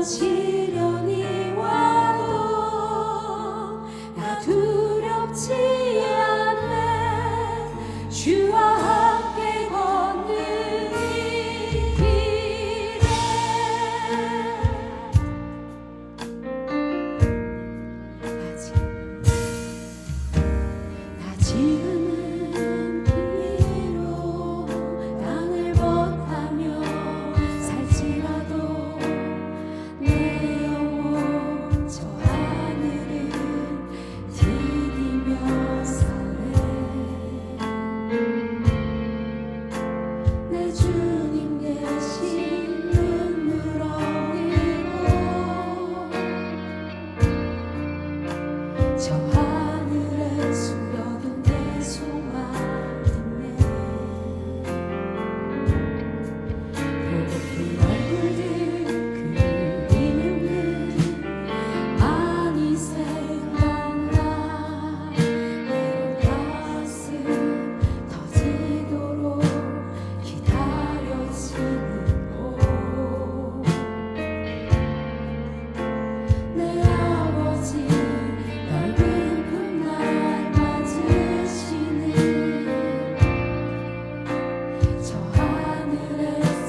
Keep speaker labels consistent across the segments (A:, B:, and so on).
A: 어떤 시련이 와도 나 두렵지 않네. 주와 함께 걷는 이 길에 나 지금은 비로 땅을 벗하며 살지라도 내 영혼 저 하늘을 디디며 살래. 내 주님 대신 눈물 흘리고 저 하늘에 숨겨둔 내 소망이네. 높은 얼굴들 그리는 많이 생각나. 내 가슴 터지도록 기다려지는 곳. 내 아버지 넓은 품날 맞으시는 저 하늘에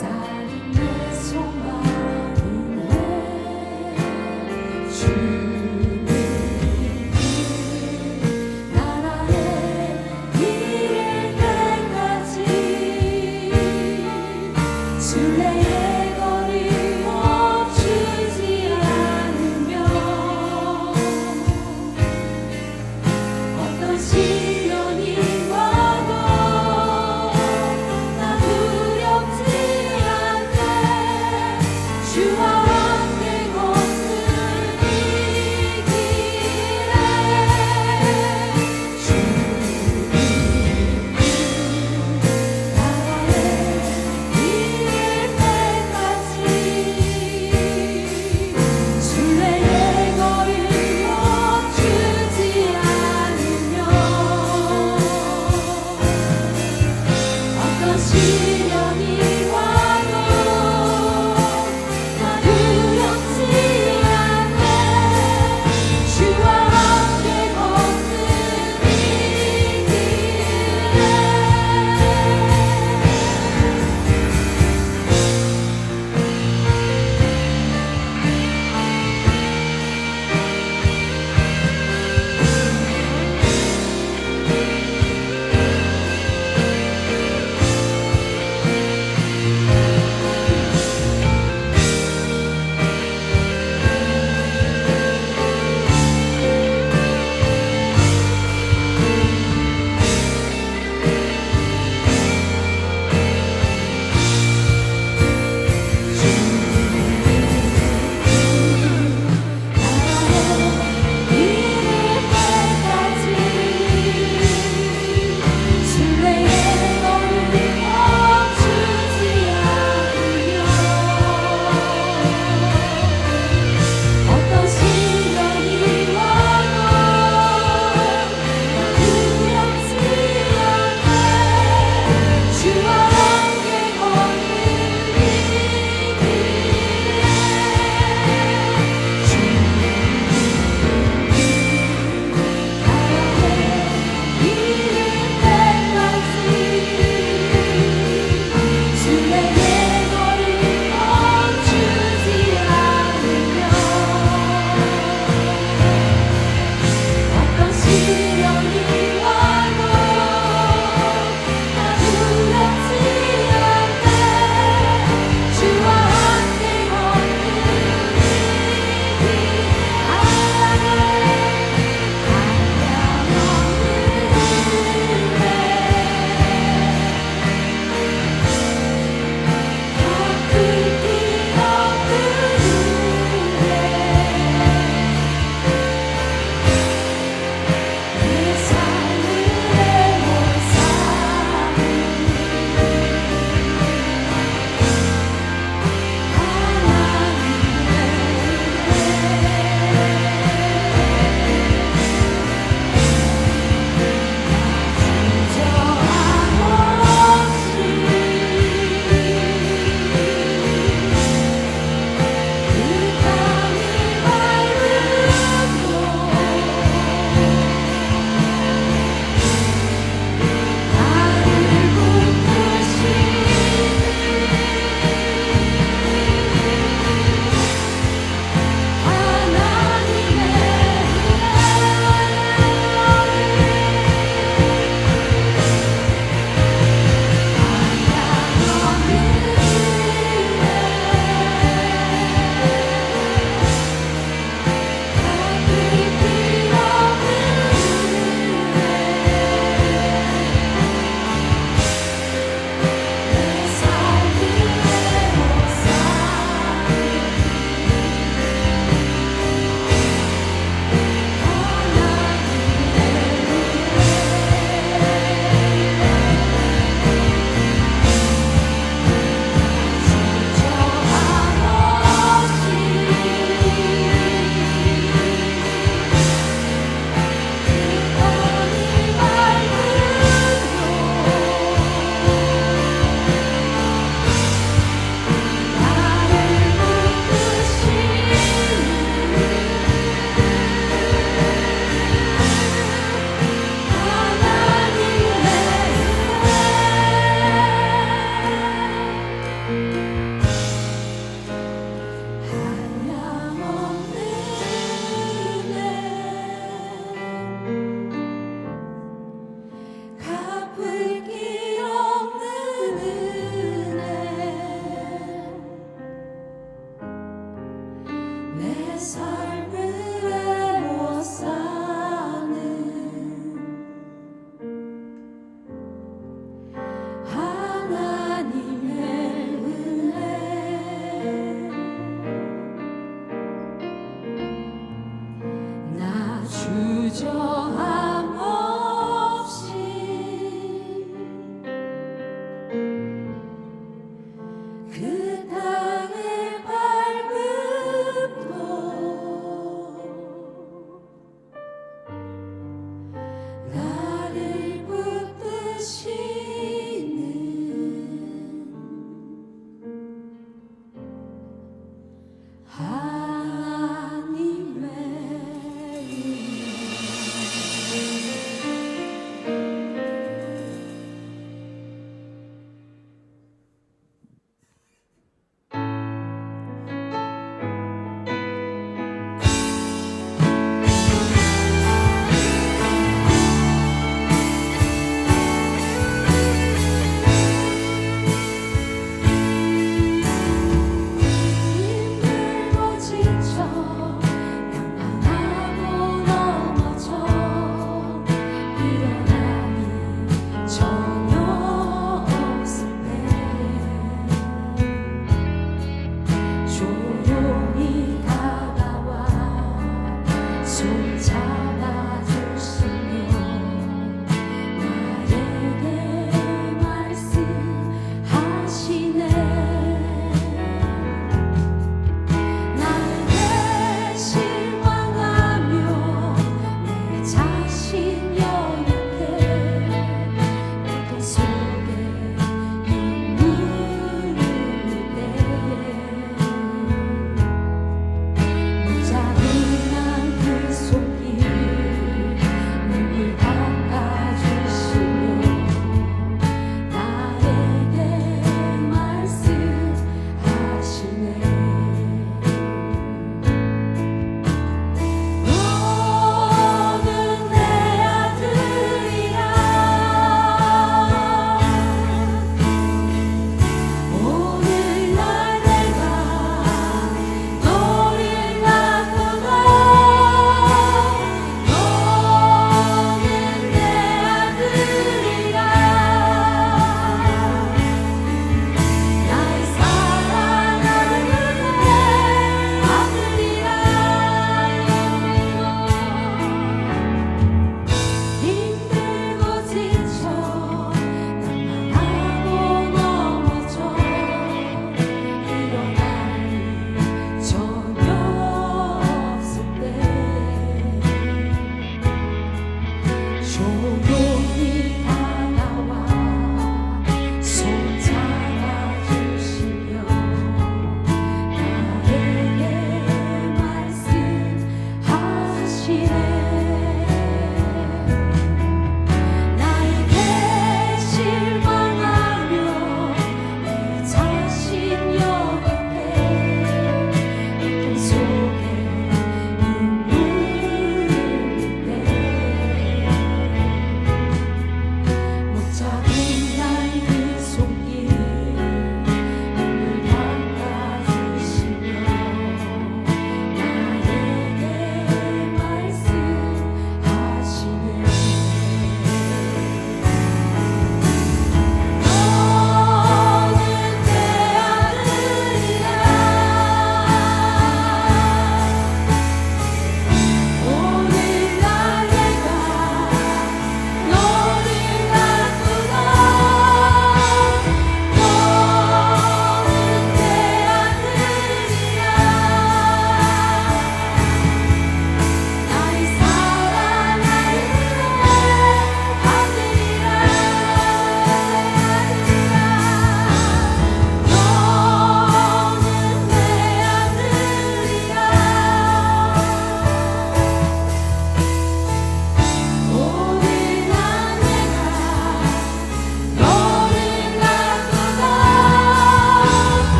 A: 쌓인 내 소망이네. 주님 나라에 이를 때까지 순례의 거리 멈추지 않으며 어떤 시련이 와도 나 두렵지 않네. 주와 함께 걷는 이 길에 주님 나라에 이를 때까지 순례의 거리 멈추지 않으며 어떤 시련이 와도 나 두렵지 않네. 주와 함께 걷는 이 길에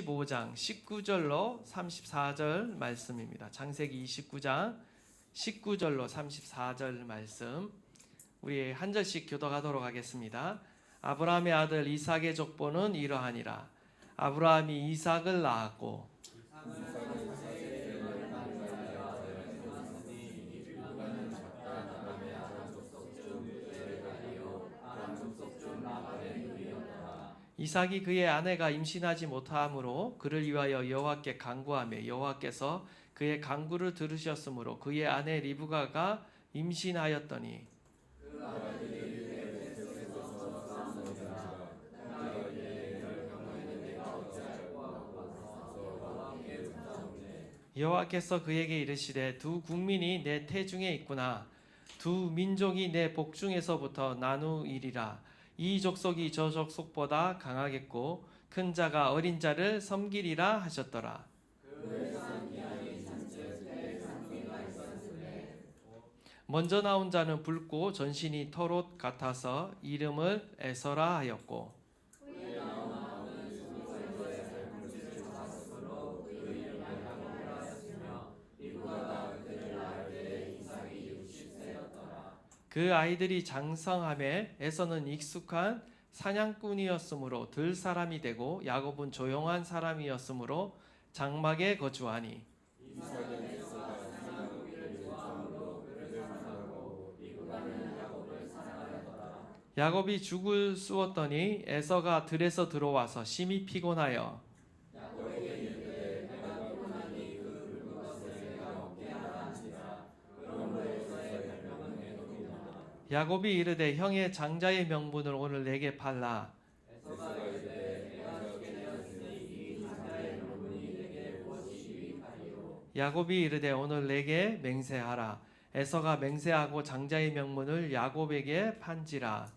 B: 25장 19절로 34절 말씀입니다. 창세기 29장 19절로 34절 말씀 우리 한 절씩 교독하도록 하겠습니다. 아브라함의 아들 이삭의 족보는 이러하니라. 아브라함이 이삭을 낳았고 이삭이 그의 아내가 임신하지 못하므로 그를 위하여 여호와께 간구하며 여호와께서 그의 간구를 들으셨으므로 그의 아내 리브가가 임신하였더니 여호와께서 그에게 이르시되 두 국민이 내 태중에 있구나. 두 민족이 내 복중에서부터 나누이리라. 이 족속이 저 족속보다 강하겠고 큰 자가 어린 자를 섬기리라 하셨더라. 먼저 나온 자는 붉고 전신이 털옷 같아서 이름을 에서라 하였고 그 아이들이 장성함에 에서는 익숙한 사냥꾼이었으므로 들 사람이 되고 야곱은 조용한 사람이었으므로 장막에 거주하니 야곱이 죽을 쑤었더니 에서가 들에서 들어와서 심히 피곤하여 야곱이 이르되 형의 장자의 명분을 오늘 내게 팔라. 야곱이 이르되 오늘 내게 맹세하라. 에서가 맹세하고 장자의 명분을 야곱에게 판지라.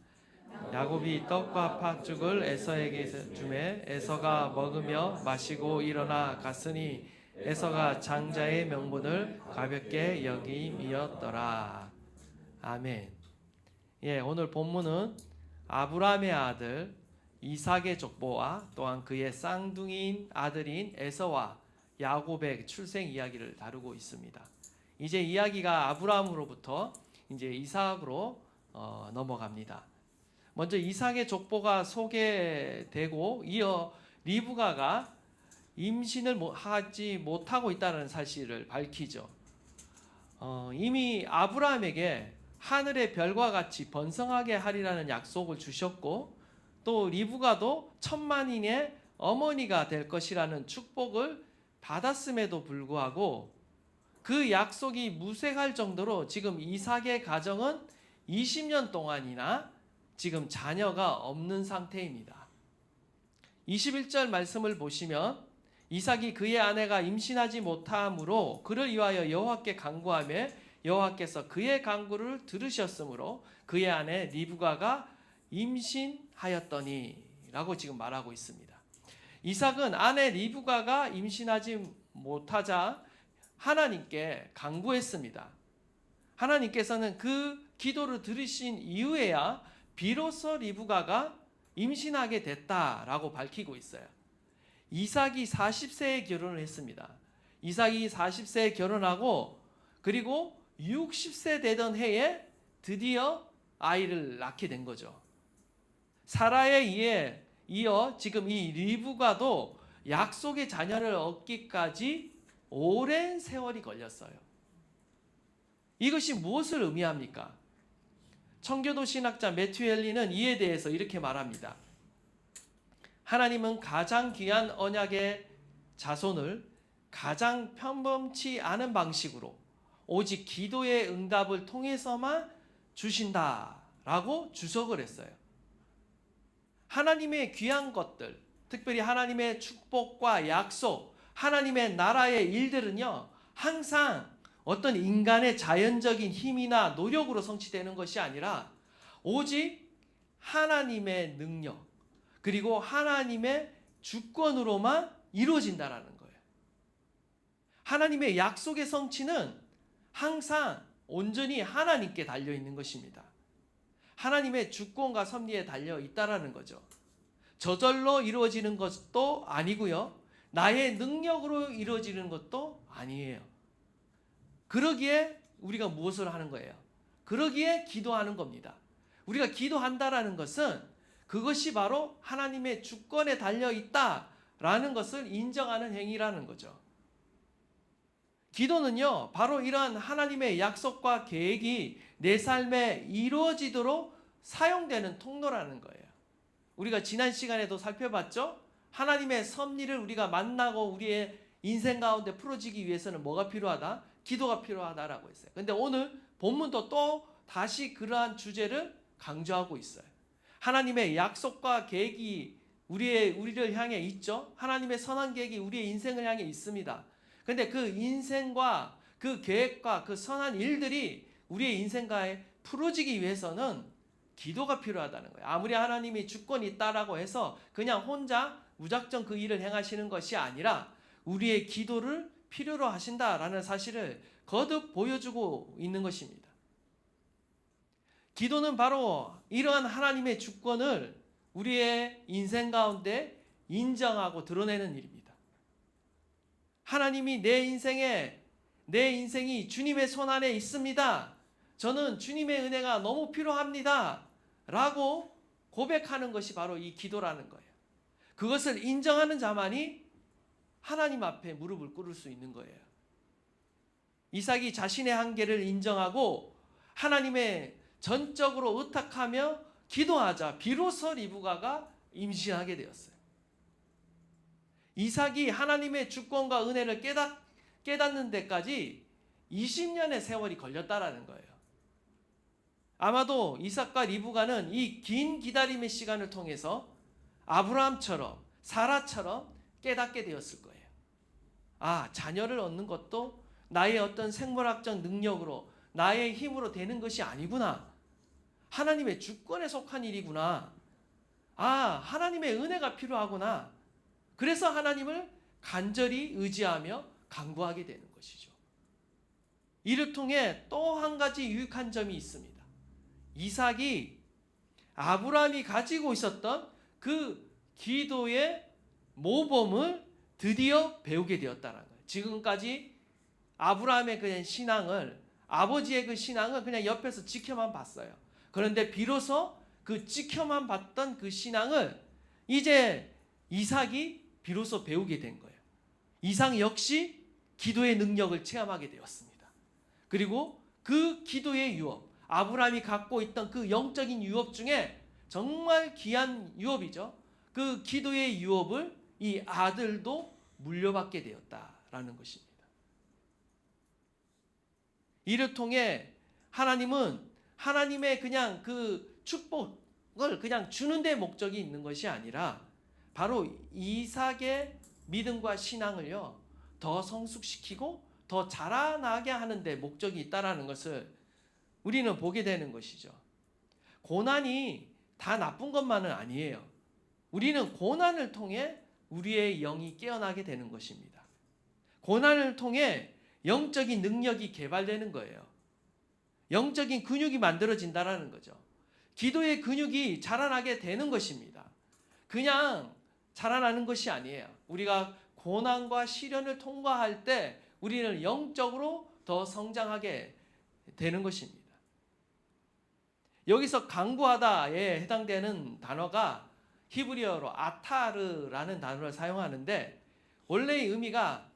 B: 야곱이 떡과 팥죽을 에서에게 주매 에서가 먹으며 마시고 일어나 갔으니 에서가 장자의 명분을 가볍게 여김이었더라. 아멘. 예, 오늘 본문은 아브라함의 아들 이삭의 족보와 또한 그의 쌍둥이인 아들인 에서와 야곱의 출생 이야기를 다루고 있습니다. 이제 이야기가 아브라함으로부터 이제 이삭으로 넘어갑니다. 먼저 이삭의 족보가 소개되고 이어 리브가가 임신을 하지 못하고 있다는 사실을 밝히죠. 이미 아브라함에게 하늘의 별과 같이 번성하게 하리라는 약속을 주셨고 또 리브가도 천만인의 어머니가 될 것이라는 축복을 받았음에도 불구하고 그 약속이 무색할 정도로 지금 이삭의 가정은 20년 동안이나 지금 자녀가 없는 상태입니다. 21절 말씀을 보시면 이삭이 그의 아내가 임신하지 못함으로 그를 위하여 여호와께 간구하며 여호와께서 그의 간구를 들으셨으므로 그의 아내 리브가가 임신하였더니 라고 지금 말하고 있습니다. 이삭은 아내 리브가가 임신하지 못하자 하나님께 간구했습니다. 하나님께서는 그 기도를 들으신 이후에야 비로소 리브가가 임신하게 됐다라고 밝히고 있어요. 이삭이 40세에 결혼을 했습니다. 이삭이 40세에 결혼하고 그리고 60세 되던 해에 드디어 아이를 낳게 된 거죠. 사라에 이어 지금 이 리브가도 약속의 자녀를 얻기까지 오랜 세월이 걸렸어요. 이것이 무엇을 의미합니까? 청교도 신학자 매튜 헨리는 이에 대해서 이렇게 말합니다. 하나님은 가장 귀한 언약의 자손을 가장 평범치 않은 방식으로 오직 기도의 응답을 통해서만 주신다라고 주석을 했어요. 하나님의 귀한 것들, 특별히 하나님의 축복과 약속, 하나님의 나라의 일들은요, 항상 어떤 인간의 자연적인 힘이나 노력으로 성취되는 것이 아니라 오직 하나님의 능력, 그리고 하나님의 주권으로만 이루어진다라는 거예요. 하나님의 약속의 성취는 항상 온전히 하나님께 달려 있는 것입니다. 하나님의 주권과 섭리에 달려 있다라는 거죠. 저절로 이루어지는 것도 아니고요. 나의 능력으로 이루어지는 것도 아니에요. 그러기에 우리가 무엇을 하는 거예요? 그러기에 기도하는 겁니다. 우리가 기도한다라는 것은 그것이 바로 하나님의 주권에 달려 있다라는 것을 인정하는 행위라는 거죠. 기도는요, 바로 이러한 하나님의 약속과 계획이 내 삶에 이루어지도록 사용되는 통로라는 거예요. 우리가 지난 시간에도 살펴봤죠? 하나님의 섭리를 우리가 만나고 우리의 인생 가운데 풀어지기 위해서는 뭐가 필요하다? 기도가 필요하다라고 했어요. 근데 오늘 본문도 또 다시 그러한 주제를 강조하고 있어요. 하나님의 약속과 계획이 우리를 향해 있죠. 하나님의 선한 계획이 우리의 인생을 향해 있습니다. 근데 그 인생과 그 계획과 그 선한 일들이 우리의 인생가에 풀어지기 위해서는 기도가 필요하다는 거예요. 아무리 하나님이 주권이 있다라고 해서 그냥 혼자 무작정 그 일을 행하시는 것이 아니라 우리의 기도를 필요로 하신다라는 사실을 거듭 보여주고 있는 것입니다. 기도는 바로 이러한 하나님의 주권을 우리의 인생 가운데 인정하고 드러내는 일입니다. 하나님이 내 인생이 주님의 손 안에 있습니다. 저는 주님의 은혜가 너무 필요합니다. 라고 고백하는 것이 바로 이 기도라는 거예요. 그것을 인정하는 자만이 하나님 앞에 무릎을 꿇을 수 있는 거예요. 이삭이 자신의 한계를 인정하고 하나님의 전적으로 의탁하며 기도하자 비로소 리브가가 임신하게 되었어요. 이삭이 하나님의 주권과 은혜를 깨닫는 데까지 20년의 세월이 걸렸다라는 거예요. 아마도 이삭과 리브가는 이 긴 기다림의 시간을 통해서 아브라함처럼 사라처럼 깨닫게 되었을 거예요. 아, 자녀를 얻는 것도 나의 어떤 생물학적 능력으로 나의 힘으로 되는 것이 아니구나. 하나님의 주권에 속한 일이구나. 아, 하나님의 은혜가 필요하구나. 그래서 하나님을 간절히 의지하며 간구하게 되는 것이죠. 이를 통해 또 한 가지 유익한 점이 있습니다. 이삭이 아브라함이 가지고 있었던 그 기도의 모범을 드디어 배우게 되었다는 거예요. 지금까지 아브라함의 그 신앙을, 아버지의 그 신앙을 그냥 옆에서 지켜만 봤어요. 그런데 비로소 그 지켜만 봤던 그 신앙을 이제 이삭이 비로소 배우게 된 거예요. 이삭 역시 기도의 능력을 체험하게 되었습니다. 그리고 그 기도의 유업, 아브라함이 갖고 있던 그 영적인 유업 중에 정말 귀한 유업이죠. 그 기도의 유업을 이 아들도 물려받게 되었다라는 것입니다. 이를 통해 하나님은 하나님의 그냥 그 축복을 그냥 주는 데 목적이 있는 것이 아니라 바로 이삭의 믿음과 신앙을요 더 성숙시키고 더 자라나게 하는 데 목적이 있다라는 것을 우리는 보게 되는 것이죠. 고난이 다 나쁜 것만은 아니에요. 우리는 고난을 통해 우리의 영이 깨어나게 되는 것입니다. 고난을 통해 영적인 능력이 개발되는 거예요. 영적인 근육이 만들어진다라는 거죠. 기도의 근육이 자라나게 되는 것입니다. 그냥 자라나는 것이 아니에요. 우리가 고난과 시련을 통과할 때 우리는 영적으로 더 성장하게 되는 것입니다. 여기서 간구하다에 해당되는 단어가 히브리어로 아타르라는 단어를 사용하는데 원래의 의미가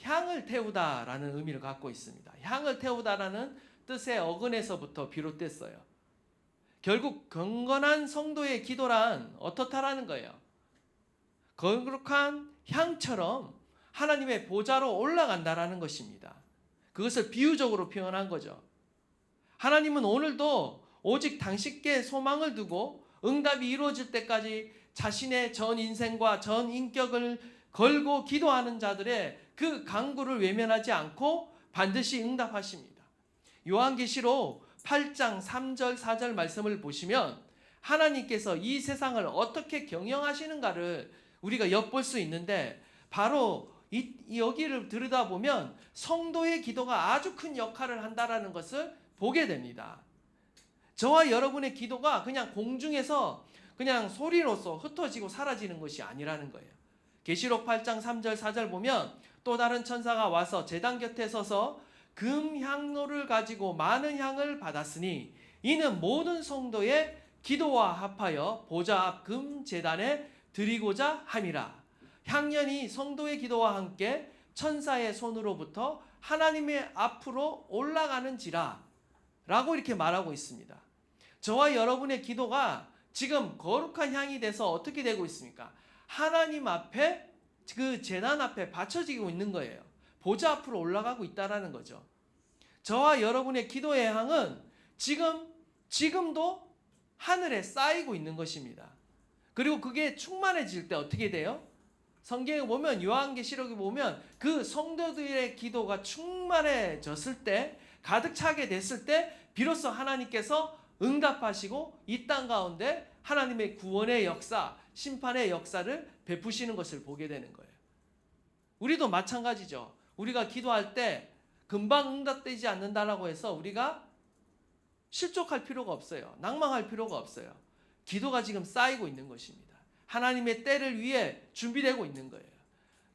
B: 향을 태우다라는 의미를 갖고 있습니다. 향을 태우다라는 뜻의 어근에서부터 비롯됐어요. 결국 경건한 성도의 기도란 어떻다라는 거예요. 거룩한 향처럼 하나님의 보좌로 올라간다라는 것입니다. 그것을 비유적으로 표현한 거죠. 하나님은 오늘도 오직 당신께 소망을 두고 응답이 이루어질 때까지 자신의 전 인생과 전 인격을 걸고 기도하는 자들의 그 간구를 외면하지 않고 반드시 응답하십니다. 요한계시록 8장 3절 4절 말씀을 보시면 하나님께서 이 세상을 어떻게 경영하시는가를 우리가 엿볼 수 있는데 바로 여기를 들여다보면 성도의 기도가 아주 큰 역할을 한다라는 것을 보게 됩니다. 저와 여러분의 기도가 그냥 공중에서 그냥 소리로서 흩어지고 사라지는 것이 아니라는 거예요. 계시록 8장 3절 4절 보면 또 다른 천사가 와서 제단 곁에 서서 금 향로를 가지고 많은 향을 받았으니 이는 모든 성도의 기도와 합하여 보좌 앞 금 제단에 드리고자 함이라. 향연이 성도의 기도와 함께 천사의 손으로부터 하나님의 앞으로 올라가는지라 라고 이렇게 말하고 있습니다. 저와 여러분의 기도가 지금 거룩한 향이 돼서 어떻게 되고 있습니까? 하나님 앞에 그 제단 앞에 받쳐지고 있는 거예요. 보좌 앞으로 올라가고 있다라는 거죠. 저와 여러분의 기도의 향은 지금도 하늘에 쌓이고 있는 것입니다. 그리고 그게 충만해질 때 어떻게 돼요? 성경에 보면 요한계시록에 보면 그 성도들의 기도가 충만해졌을 때 가득 차게 됐을 때 비로소 하나님께서 응답하시고 이 땅 가운데 하나님의 구원의 역사, 심판의 역사를 베푸시는 것을 보게 되는 거예요. 우리도 마찬가지죠. 우리가 기도할 때 금방 응답되지 않는다라고 해서 우리가 실족할 필요가 없어요. 낭망할 필요가 없어요. 기도가 지금 쌓이고 있는 것입니다. 하나님의 때를 위해 준비되고 있는 거예요.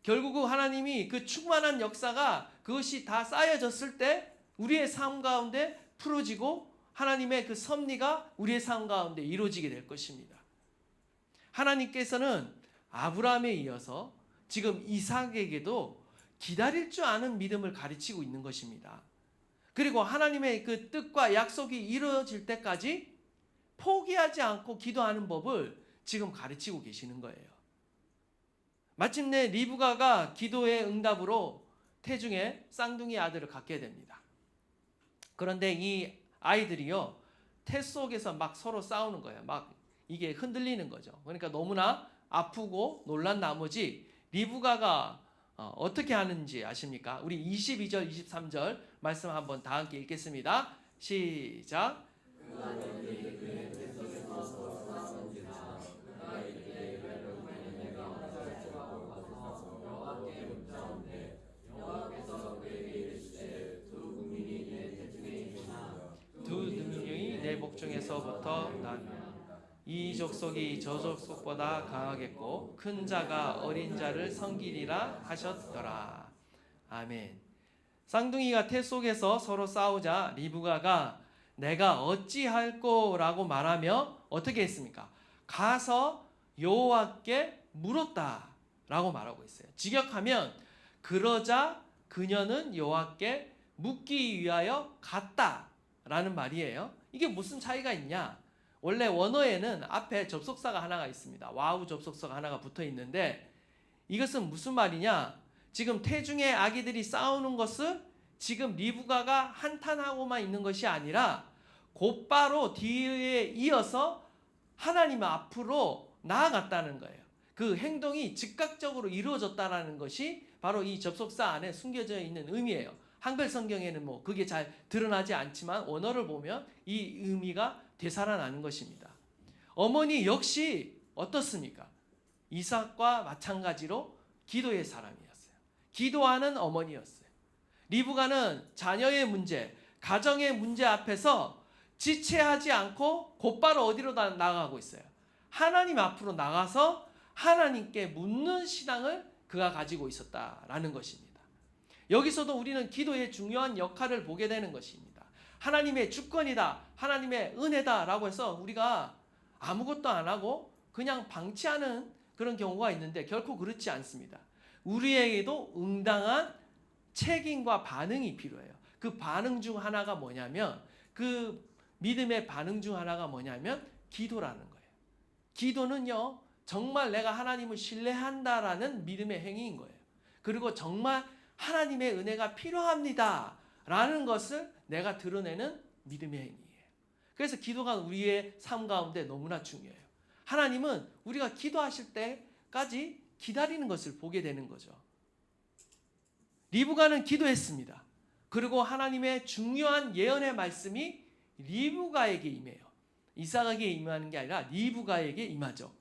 B: 결국 하나님이 그 충만한 역사가 그것이 다 쌓여졌을 때 우리의 삶 가운데 풀어지고 하나님의 그 섭리가 우리의 삶 가운데 이루어지게 될 것입니다. 하나님께서는 아브라함에 이어서 지금 이삭에게도 기다릴 줄 아는 믿음을 가르치고 있는 것입니다. 그리고 하나님의 그 뜻과 약속이 이루어질 때까지 포기하지 않고 기도하는 법을 지금 가르치고 계시는 거예요. 마침내 리브가가 기도의 응답으로 태중에 쌍둥이 아들을 갖게 됩니다. 그런데 이 아이들이요, 태 속에서 막 서로 싸우는 거예요. 막 이게 흔들리는 거죠. 그러니까 너무나 아프고 놀란 나머지 리브가가 어떻게 하는지 아십니까? 우리 22절, 23절 말씀 한번 다 함께 읽겠습니다. 시작. 두 능력이 내 복중에서부터 나면 이 족속이 저 족속보다 강하겠고 큰 자가 어린 자를 섬기리라 하셨더라. 아멘. 쌍둥이가 태 속에서 서로 싸우자 리브가가 내가 어찌할꼬라고 말하며 어떻게 했습니까? 가서 여호와께 물었다라고 말하고 있어요. 직역하면 그러자 그녀는 여호와께 묻기 위하여 갔다라는 말이에요. 이게 무슨 차이가 있냐? 원래 원어에는 앞에 접속사가 하나가 있습니다. 와우 접속사가 하나가 붙어 있는데 이것은 무슨 말이냐? 지금 태중의 아기들이 싸우는 것을 지금 리브가가 한탄하고만 있는 것이 아니라 곧바로 뒤에 이어서 하나님 앞으로 나아갔다는 거예요. 그 행동이 즉각적으로 이루어졌다는 것이 바로 이 접속사 안에 숨겨져 있는 의미예요. 한글 성경에는 뭐 그게 잘 드러나지 않지만 원어를 보면 이 의미가 되살아나는 것입니다. 어머니 역시 어떻습니까? 이삭과 마찬가지로 기도의 사람이었어요. 기도하는 어머니였어요. 리브가는 자녀의 문제, 가정의 문제 앞에서 지체하지 않고 곧바로 어디로 나아가고 있어요? 하나님 앞으로 나가서 하나님께 묻는 신앙을 그가 가지고 있었다라는 것입니다. 여기서도 우리는 기도의 중요한 역할을 보게 되는 것입니다. 하나님의 주권이다, 하나님의 은혜다라고 해서 우리가 아무것도 안 하고 그냥 방치하는 그런 경우가 있는데 결코 그렇지 않습니다. 우리에게도 응당한 책임과 반응이 필요해요. 그 반응 중 하나가 뭐냐면 그 믿음의 반응 중 하나가 뭐냐면 기도라는 거예요. 기도는요, 정말 내가 하나님을 신뢰한다라는 믿음의 행위인 거예요. 그리고 정말 하나님의 은혜가 필요합니다 라는 것을 내가 드러내는 믿음의 행위예요. 그래서 기도가 우리의 삶 가운데 너무나 중요해요. 하나님은 우리가 기도하실 때까지 기다리는 것을 보게 되는 거죠. 리브가는 기도했습니다. 그리고 하나님의 중요한 예언의 말씀이 리브가에게 임해요. 이삭에게 임하는 게 아니라 리브가에게 임하죠.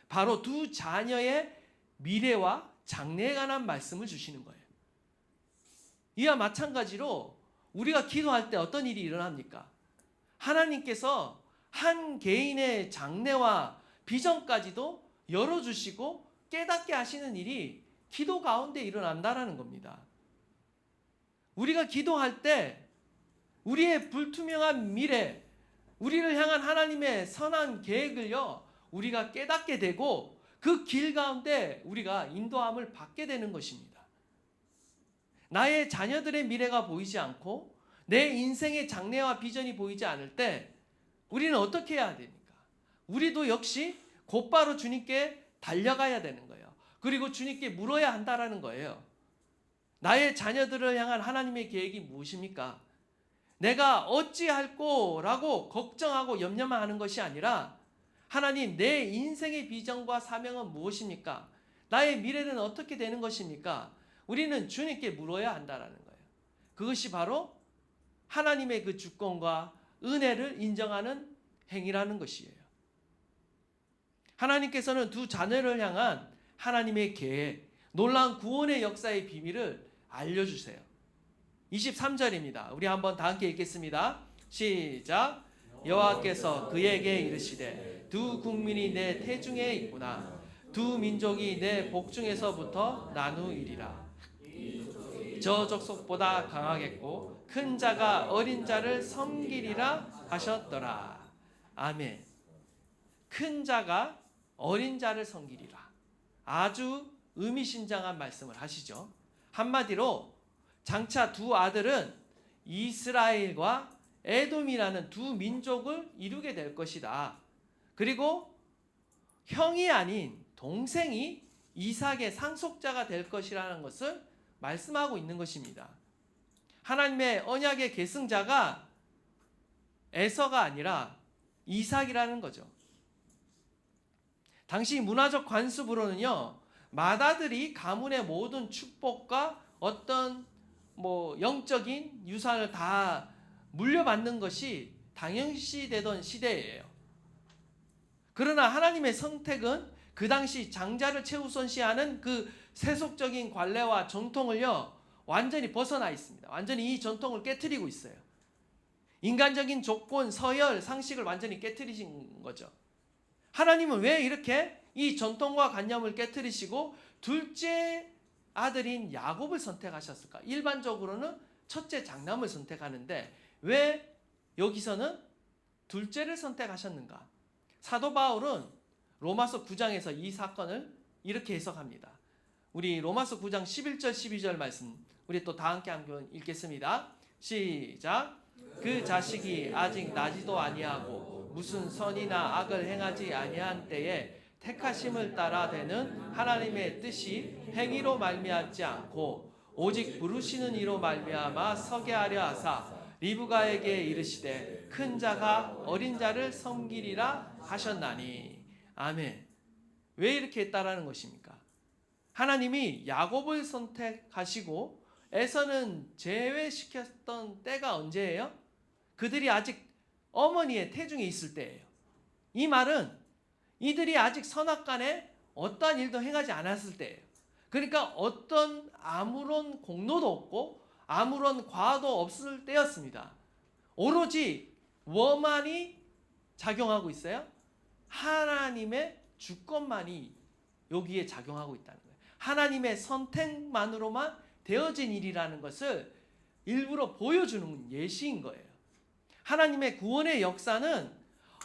B: 바로 두 자녀의 미래와 장래에 관한 말씀을 주시는 거예요. 이와 마찬가지로 우리가 기도할 때 어떤 일이 일어납니까? 하나님께서 한 개인의 장래와 비전까지도 열어주시고 깨닫게 하시는 일이 기도 가운데 일어난다라는 겁니다. 우리가 기도할 때 우리의 불투명한 미래, 우리를 향한 하나님의 선한 계획을요, 우리가 깨닫게 되고 그 길 가운데 우리가 인도함을 받게 되는 것입니다. 나의 자녀들의 미래가 보이지 않고 내 인생의 장래와 비전이 보이지 않을 때 우리는 어떻게 해야 됩니까? 우리도 역시 곧바로 주님께 달려가야 되는 거예요. 그리고 주님께 물어야 한다라는 거예요. 나의 자녀들을 향한 하나님의 계획이 무엇입니까? 내가 어찌할꼬라고 걱정하고 염려만 하는 것이 아니라 하나님, 내 인생의 비전과 사명은 무엇입니까? 나의 미래는 어떻게 되는 것입니까? 우리는 주님께 물어야 한다라는 거예요. 그것이 바로 하나님의 그 주권과 은혜를 인정하는 행위라는 것이에요. 하나님께서는 두 자녀를 향한 하나님의 계획, 놀라운 구원의 역사의 비밀을 알려주세요. 23절입니다. 우리 한번 다 함께 읽겠습니다. 시작. 여호와께서 그에게 이르시되 두 국민이 내 태중에 있구나. 두 민족이 내 복중에서부터 나누이리라. 저 족속보다 강하겠고 큰 자가 어린 자를 섬기리라 하셨더라. 아멘. 큰 자가 어린 자를 섬기리라. 아주 의미심장한 말씀을 하시죠. 한마디로 장차 두 아들은 이스라엘과 에돔이라는 두 민족을 이루게 될 것이다. 그리고 형이 아닌 동생이 이삭의 상속자가 될 것이라는 것을 말씀하고 있는 것입니다. 하나님의 언약의 계승자가 에서가 아니라 이삭이라는 거죠. 당시 문화적 관습으로는요, 맏아들이 가문의 모든 축복과 어떤 영적인 유산을 다 물려받는 것이 당연시되던 시대예요. 그러나 하나님의 선택은 그 당시 장자를 최우선시하는 그 세속적인 관례와 전통을요, 완전히 벗어나 있습니다. 완전히 이 전통을 깨트리고 있어요. 인간적인 조건, 서열, 상식을 완전히 깨트리신 거죠. 하나님은 왜 이렇게 이 전통과 관념을 깨트리시고 둘째 아들인 야곱을 선택하셨을까? 일반적으로는 첫째 장남을 선택하는데 왜 여기서는 둘째를 선택하셨는가? 사도 바울은 로마서 9장에서 이 사건을 이렇게 해석합니다. 우리 로마서 9장 11절 12절 말씀 우리 또 다 함께 한번 읽겠습니다. 시작. 그 자식이 아직 나지도 아니하고 무슨 선이나 악을 행하지 아니한 때에 택하심을 따라 되는 하나님의 뜻이 행위로 말미암지 않고 오직 부르시는 이로 말미암아 서게 하려 하사 리브가에게 이르시되 큰 자가 어린 자를 섬기리라 하셨나니. 아멘. 왜 이렇게 했다라는 것입니까? 하나님이 야곱을 선택하시고 에서는 제외시켰던 때가 언제예요? 그들이 아직 어머니의 태중에 있을 때예요. 이 말은 이들이 아직 선악간에 어떠한 일도 행하지 않았을 때예요. 그러니까 어떤 아무런 공로도 없고 아무런 과도 없을 때였습니다. 오로지 뭐만이 작용하고 있어요? 하나님의 주권만이 여기에 작용하고 있다는 거예요. 하나님의 선택만으로만 되어진 일이라는 것을 일부러 보여주는 예시인 거예요. 하나님의 구원의 역사는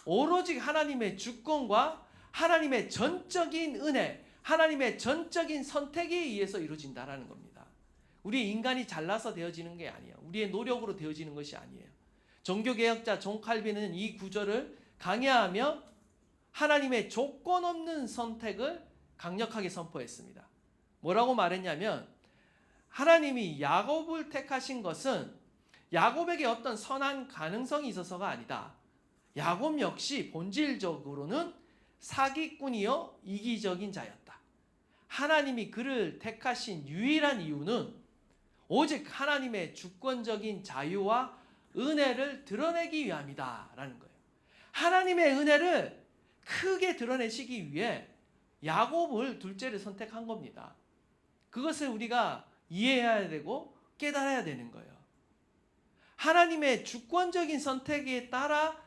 B: 오로지 하나님의 주권과 하나님의 전적인 은혜, 하나님의 전적인 선택에 의해서 이루어진다라는 겁니다. 우리 인간이 잘나서 되어지는 게 아니에요. 우리의 노력으로 되어지는 것이 아니에요. 종교개혁자 존 칼빈은 이 구절을 강야하며 하나님의 조건 없는 선택을 강력하게 선포했습니다. 뭐라고 말했냐면 하나님이 야곱을 택하신 것은 야곱에게 어떤 선한 가능성이 있어서가 아니다. 야곱 역시 본질적으로는 사기꾼이요 이기적인 자였다. 하나님이 그를 택하신 유일한 이유는 오직 하나님의 주권적인 자유와 은혜를 드러내기 위함이다 라는 거예요. 하나님의 은혜를 크게 드러내시기 위해 야곱을 둘째를 선택한 겁니다. 그것을 우리가 이해해야 되고 깨달아야 되는 거예요. 하나님의 주권적인 선택에 따라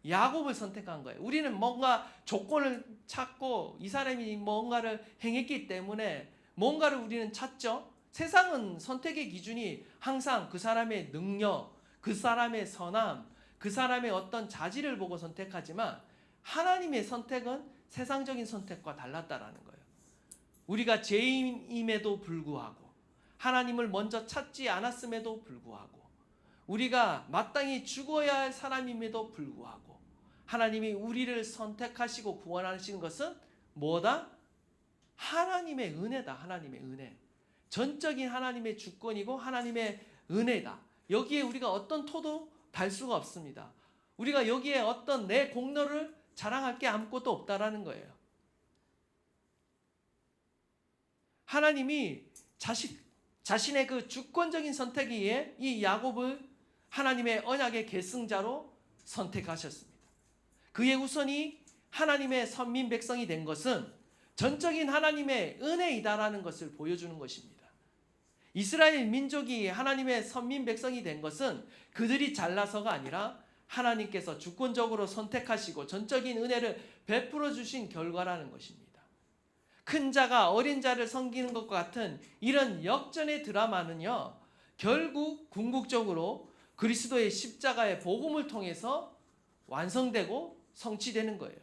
B: 야곱을 선택한 거예요. 우리는 뭔가 조건을 찾고 이 사람이 뭔가를 행했기 때문에 뭔가를 우리는 찾죠. 세상은 선택의 기준이 항상 그 사람의 능력, 그 사람의 선함, 그 사람의 어떤 자질을 보고 선택하지만 하나님의 선택은 세상적인 선택과 달랐다라는 거예요. 우리가 죄인임에도 불구하고 하나님을 먼저 찾지 않았음에도 불구하고 우리가 마땅히 죽어야 할 사람임에도 불구하고 하나님이 우리를 선택하시고 구원하시는 것은 뭐다? 하나님의 은혜다. 하나님의 은혜. 전적인 하나님의 주권이고 하나님의 은혜다. 여기에 우리가 어떤 토도 달 수가 없습니다. 우리가 여기에 어떤 내 공로를 자랑할 게 아무것도 없다라는 거예요. 하나님이 자신의 그 주권적인 선택에 의해 이 야곱을 하나님의 언약의 계승자로 선택하셨습니다. 그의 우선이 하나님의 선민 백성이 된 것은 전적인 하나님의 은혜이다라는 것을 보여주는 것입니다. 이스라엘 민족이 하나님의 선민 백성이 된 것은 그들이 잘나서가 아니라 하나님께서 주권적으로 선택하시고 전적인 은혜를 베풀어 주신 결과라는 것입니다. 큰 자가 어린 자를 섬기는 것과 같은 이런 역전의 드라마는요, 결국 궁극적으로 그리스도의 십자가의 복음을 통해서 완성되고 성취되는 거예요.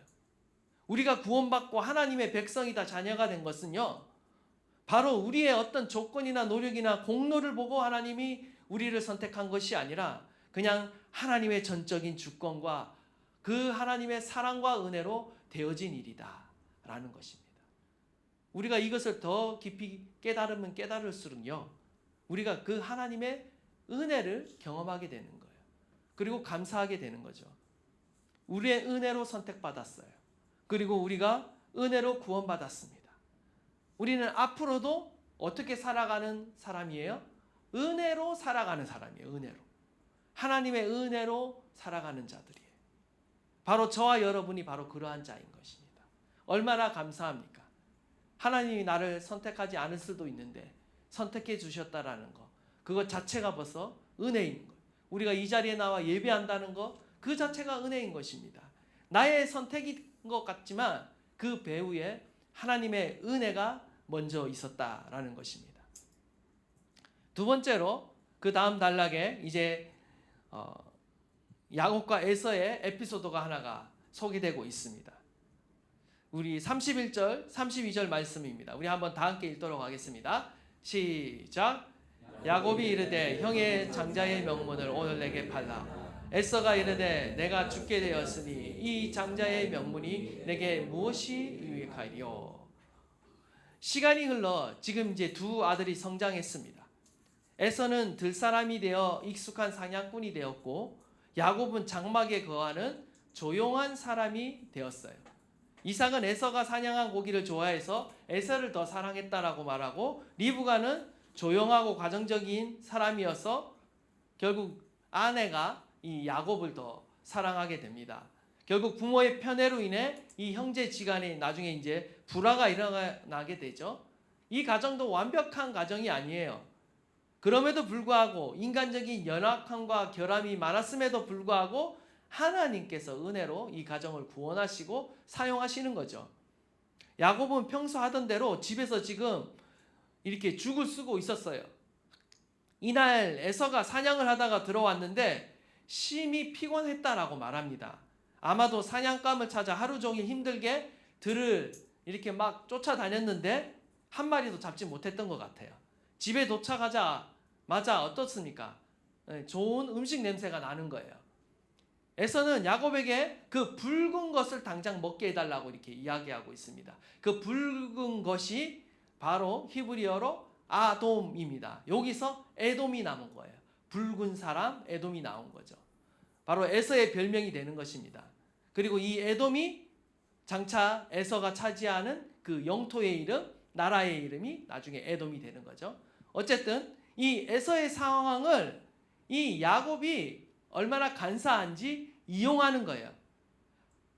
B: 우리가 구원받고 하나님의 백성이다 자녀가 된 것은요, 바로 우리의 어떤 조건이나 노력이나 공로를 보고 하나님이 우리를 선택한 것이 아니라 그냥 하나님의 전적인 주권과 그 하나님의 사랑과 은혜로 되어진 일이다 라는 것입니다. 우리가 이것을 더 깊이 깨달으면 깨달을수록요, 우리가 그 하나님의 은혜를 경험하게 되는 거예요. 그리고 감사하게 되는 거죠. 우리의 은혜로 선택받았어요. 그리고 우리가 은혜로 구원받았습니다. 우리는 앞으로도 어떻게 살아가는 사람이에요? 은혜로 살아가는 사람이에요. 은혜로. 하나님의 은혜로 살아가는 자들이에요. 바로 저와 여러분이 바로 그러한 자인 것입니다. 얼마나 감사합니까? 하나님이 나를 선택하지 않을 수도 있는데 선택해 주셨다라는 거, 그것 자체가 벌써 은혜인 거예요. 우리가 이 자리에 나와 예배한다는 거, 그 자체가 은혜인 것입니다. 나의 선택인 것 같지만 그 배후에 하나님의 은혜가 먼저 있었다라는 것입니다. 두 번째로 그 다음 단락에 이제 야곱과 에서의 에피소드가 하나가 소개되고 있습니다. 우리 31절, 32절 말씀입니다. 우리 한번 다 함께 읽도록 하겠습니다. 시작. 야곱이 이르되 형의 장자의 명문을 오늘 내게 팔라. 에서가 이르되 내가 죽게 되었으니 이 장자의 명문이 내게 무엇이 유익하리요. 시간이 흘러 지금 이제 두 아들이 성장했습니다. 에서는 들사람이 되어 익숙한 사냥꾼이 되었고 야곱은 장막에 거하는 조용한 사람이 되었어요. 이삭은 에서가 사냥한 고기를 좋아해서 에서를 더 사랑했다라고 말하고, 리브가는 조용하고 가정적인 사람이어서 결국 아내가 이 야곱을 더 사랑하게 됩니다. 결국 부모의 편애로 인해 이 형제지간에 나중에 이제 불화가 일어나게 되죠. 이 가정도 완벽한 가정이 아니에요. 그럼에도 불구하고 인간적인 연약함과 결함이 많았음에도 불구하고 하나님께서 은혜로 이 가정을 구원하시고 사용하시는 거죠. 야곱은 평소 하던 대로 집에서 지금 이렇게 죽을 쓰고 있었어요. 이날 에서가 사냥을 하다가 들어왔는데 심히 피곤했다라고 말합니다. 아마도 사냥감을 찾아 하루 종일 힘들게 들을 이렇게 막 쫓아다녔는데 한 마리도 잡지 못했던 것 같아요. 집에 도착하자마자 어떻습니까? 좋은 음식 냄새가 나는 거예요. 에서는 야곱에게 그 붉은 것을 당장 먹게 해달라고 이렇게 이야기하고 있습니다. 그 붉은 것이 바로 히브리어로 아돔입니다. 여기서 에돔이 남은 거예요. 붉은 사람 에돔이 나온 거죠. 바로 에서의 별명이 되는 것입니다. 그리고 이 에돔이 장차 에서가 차지하는 그 영토의 이름, 나라의 이름이 나중에 에돔이 되는 거죠. 어쨌든 이 에서의 상황을 이 야곱이 얼마나 간사한지 이용하는 거예요.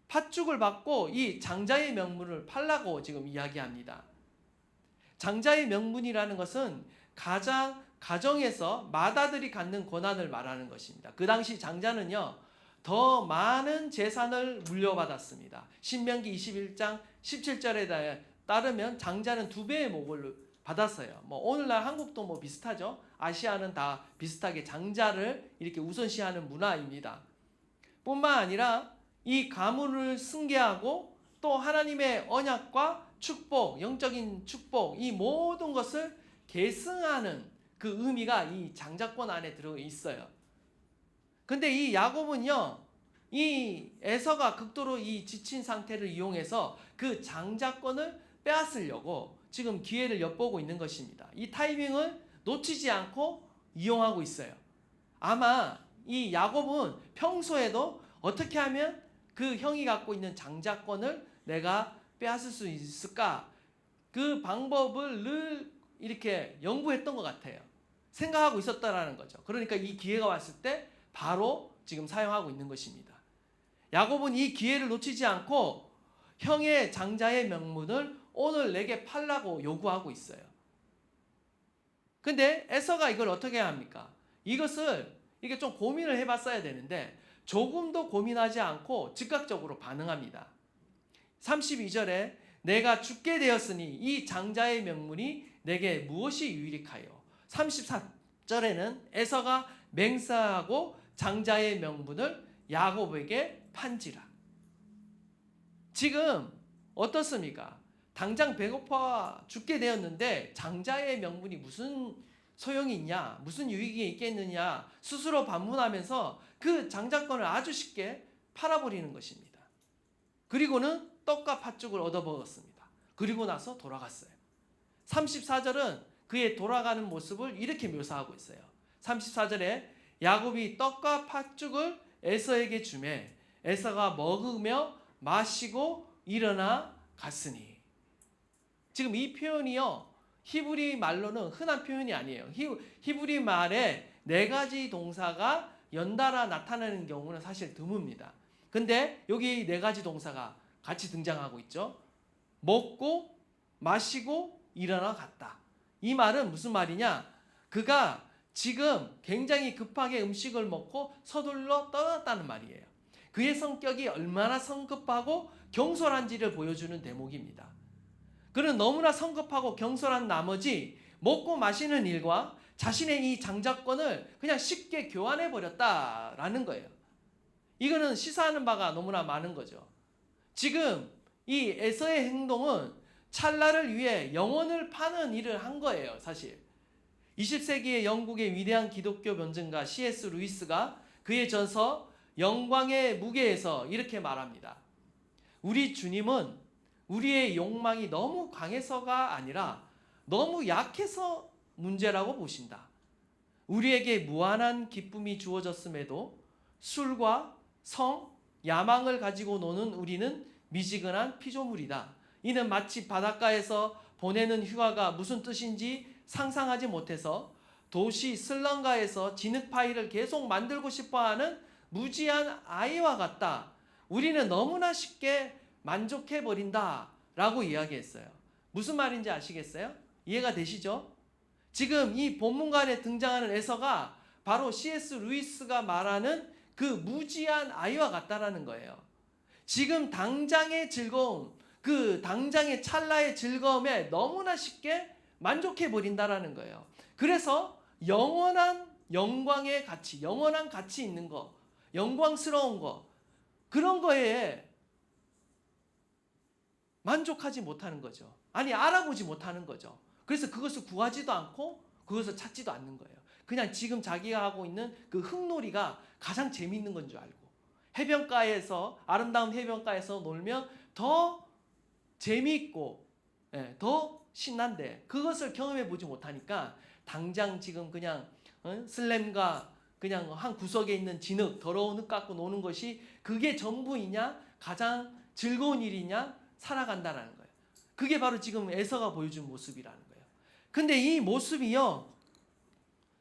B: 팥죽을 받고 이 장자의 명분을 팔라고 지금 이야기합니다. 장자의 명분이라는 것은 가정에서 맏아들이 갖는 권한을 말하는 것입니다. 그 당시 장자는요, 더 많은 재산을 물려받았습니다. 신명기 21장 17절에 따르면 장자는 2배의 목을 받았어요. 뭐 오늘날 한국도 뭐 비슷하죠. 아시아는 다 비슷하게 장자를 이렇게 우선시하는 문화입니다. 뿐만 아니라 이 가문을 승계하고 또 하나님의 언약과 축복, 영적인 축복, 이 모든 것을 계승하는 그 의미가 이 장자권 안에 들어 있어요. 근데 이 야곱은요, 이 에서가 극도로 이 지친 상태를 이용해서 그 장자권을 빼앗으려고 지금 기회를 엿보고 있는 것입니다. 이 타이밍을 놓치지 않고 이용하고 있어요. 아마 이 야곱은 평소에도 어떻게 하면 그 형이 갖고 있는 장자권을 내가 빼앗을 수 있을까? 그 방법을 늘 이렇게 연구했던 것 같아요. 생각하고 있었다라는 거죠. 그러니까 이 기회가 왔을 때 바로 지금 사용하고 있는 것입니다. 야곱은 이 기회를 놓치지 않고 형의 장자의 명분을 오늘 내게 팔라고 요구하고 있어요. 근데 에서가 이걸 어떻게 해야 합니까? 이것을 이게 좀 고민을 해봤어야 되는데 조금도 고민하지 않고 즉각적으로 반응합니다. 32절에 내가 죽게 되었으니 이 장자의 명분이 내게 무엇이 유익하여? 33절에는 에서가 맹세하고 장자의 명분을 야곱에게 판지라. 지금 어떻습니까? 당장 배고파 죽게 되었는데 장자의 명분이 무슨 소용이 있냐, 무슨 유익이 있겠느냐 스스로 반문하면서 그 장자권을 아주 쉽게 팔아버리는 것입니다. 그리고는 떡과 팥죽을 얻어먹었습니다. 그리고 나서 돌아갔어요. 34절은 그의 돌아가는 모습을 이렇게 묘사하고 있어요. 34절에 야곱이 떡과 팥죽을 에서에게 주매 에서가 먹으며 마시고 일어나 갔으니. 지금 이 표현이요, 히브리 말로는 흔한 표현이 아니에요. 히브리 말에 4가지 동사가 연달아 나타나는 경우는 사실 드뭅니다. 근데 여기 4가지 동사가 같이 등장하고 있죠. 먹고 마시고 일어나 갔다. 이 말은 무슨 말이냐? 그가 지금 굉장히 급하게 음식을 먹고 서둘러 떠났다는 말이에요. 그의 성격이 얼마나 성급하고 경솔한지를 보여주는 대목입니다. 그는 너무나 성급하고 경솔한 나머지 먹고 마시는 일과 자신의 이 장자권을 그냥 쉽게 교환해 버렸다라는 거예요. 이거는 시사하는 바가 너무나 많은 거죠. 지금 이 에서의 행동은 찰나를 위해 영혼을 파는 일을 한 거예요, 사실. 20세기의 영국의 위대한 기독교 변증가 C.S. 루이스가 그의 저서 영광의 무게에서 이렇게 말합니다. 우리 주님은 우리의 욕망이 너무 강해서가 아니라 너무 약해서 문제라고 보신다. 우리에게 무한한 기쁨이 주어졌음에도 술과 성, 야망을 가지고 노는 우리는 미지근한 피조물이다. 이는 마치 바닷가에서 보내는 휴가가 무슨 뜻인지 상상하지 못해서 도시 슬럼가에서 진흙파이를 계속 만들고 싶어하는 무지한 아이와 같다. 우리는 너무나 쉽게 만족해버린다 라고 이야기했어요. 무슨 말인지 아시겠어요? 이해가 되시죠? 지금 이 본문간에 등장하는 에서가 바로 C.S. 루이스가 말하는 그 무지한 아이와 같다라는 거예요. 지금 당장의 즐거움, 그 당장의 찰나의 즐거움에 너무나 쉽게 만족해버린다라는 거예요. 그래서 영원한 영광의 가치, 영원한 가치 있는 거, 영광스러운 거, 그런 거에 만족하지 못하는 거죠. 아니, 알아보지 못하는 거죠. 그래서 그것을 구하지도 않고 그것을 찾지도 않는 거예요. 그냥 지금 자기가 하고 있는 그 흙놀이가 가장 재밌는 건 줄 알고, 해변가에서, 아름다운 해변가에서 놀면 더 재미있고 더 신난데 그것을 경험해 보지 못하니까 당장 지금 그냥 슬램과 그냥 한 구석에 있는 진흙, 더러운 흙 갖고 노는 것이 그게 전부이냐, 가장 즐거운 일이냐 살아간다라는 거예요. 그게 바로 지금 에서가 보여준 모습이라는 거예요. 근데 이 모습이요,